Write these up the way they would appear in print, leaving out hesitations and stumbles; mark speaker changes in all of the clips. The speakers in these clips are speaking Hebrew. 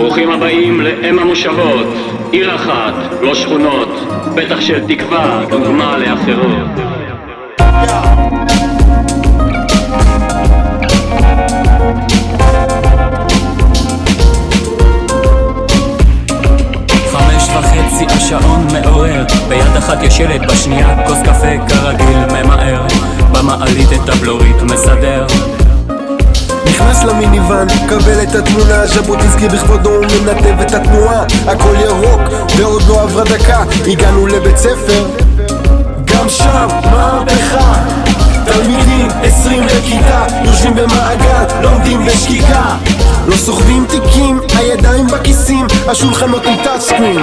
Speaker 1: ברוכים הבאים לאם המושבות, עיר אחת, לא שכונות, פתח של תקווה, דוגמה לאחרות.
Speaker 2: השעון מעורר, ביד אחת יש ילד, בשנייה כוס קפה כרגיל ממהר, במעלית את הבלורית מסדר.
Speaker 3: נכנס למיניוון, קבל את התמונה, ז'בוטינסקי בכבודו הוא מנתב את התנועה. הכל ירוק ועוד לא עברה דקה, הגענו לבית ספר, גם שם מהפכה. תלמידים 20 לכיתה, יושבים במעגל, לומדים בשקיקה, לא סוחבים תיקים, הידיים בכיסים, השולחנות עם טאצ'סקרין.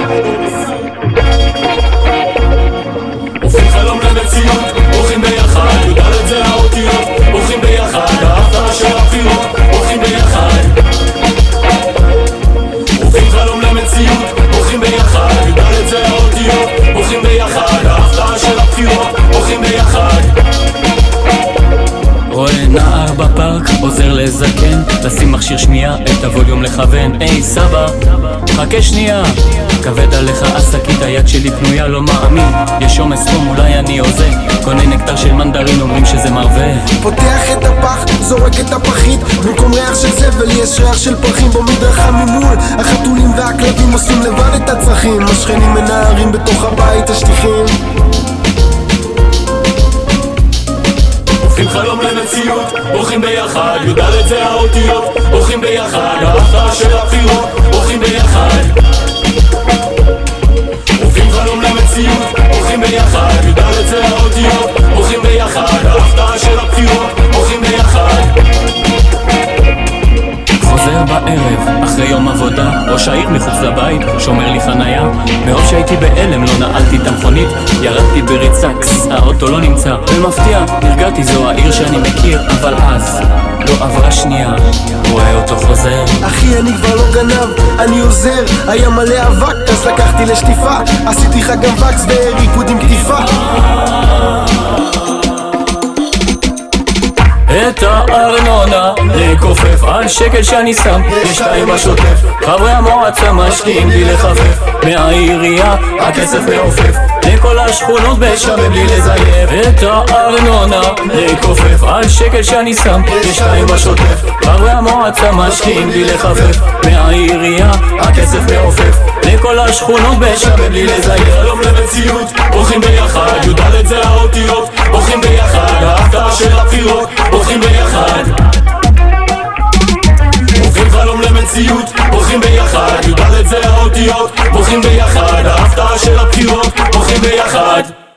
Speaker 2: הופכים חלום למציאות, הולכים ביחד, יודעת זה האותיות, הולכים ביחד, ההפתעה של הבחירות, הולכים ביחד. הופכים חלום למציאות, הולכים ביחד, יודעת זה האותיות, הולכים ביחד, ההפתעה של הבחירות, הולכים ביחד. רואה נער בפארק, עוזר לזקן, לשים מכשיר שמיעה, את הווליום לכוון. היי סבא, חכה שנייה, כבד עליך השקית, היד שלי פנויה, לא מאמין, יש עומס חום, אולי אני עוזר. קונה נקטר של מנדרין, אומרים שזה מרווה.
Speaker 3: פותח את הפח, זורק את הפחית, במקום ריח של זבל יש ריח של פרחים. במדרכה ממול, החתולים והכלבים עושים לבד את הצרכים, השכנים מנערים בתוך הבית השטיחים.
Speaker 2: הופכים חלום למציאות, הולכים ביחד, יודעת זה האותיות, הולכים ביחד, ההפתעה של הבחירות, הולכים ביחד. הופכים חלום למציאות, הולכים ביחד, יודעת זה האותיות, הולכים ביחד, ההפתעה של הבחירות, הולכים ביחד. חוזר בערב, אחרי יום עבודה, ראש העיר מחוץ לבית, שומר לי חנייה. מרוב שהייתי בהלם לא נעלתי את המכונית, ירדתי בריצה, האוטו לא נמצא. במפתיע, נרגעתי, זו העיר שאני מכיר, אבל אז לא עברה שנייה, רואה אותו חוזר.
Speaker 3: אחי אני כבר לא גנב, אני עוזר, היה מלא אבק, אז לקחתי לשטיפה, עשיתי לך גם וקס וריקוד עם כתיפה.
Speaker 2: את הארנונה לכופף על שקל שאני שם, יש להם בשוטף, חברי המועצה משקיעים בלי לחפף, מהעירייה הכסף מעופף, לכל השכונות בשווה בלי לזייף. את הארנונה לכופף על שקל שאני שם, יש להם בשוטף, חברי המועצה משקיעים בלי לחפף, מהעירייה הכסף מעופף, לכל השכונות בשווה בלי לזייף. חלום למציאות, הולכים ביחד, יודעת זה האותיות, הולכים ביחד, ההפתעה של הבחירות, הולכים ביחד. הופכים חלום למציאות, הולכים ביחד, יודעת זה האותיות, הולכים ביחד, ההפתעה של הבחירות, הולכים ביחד.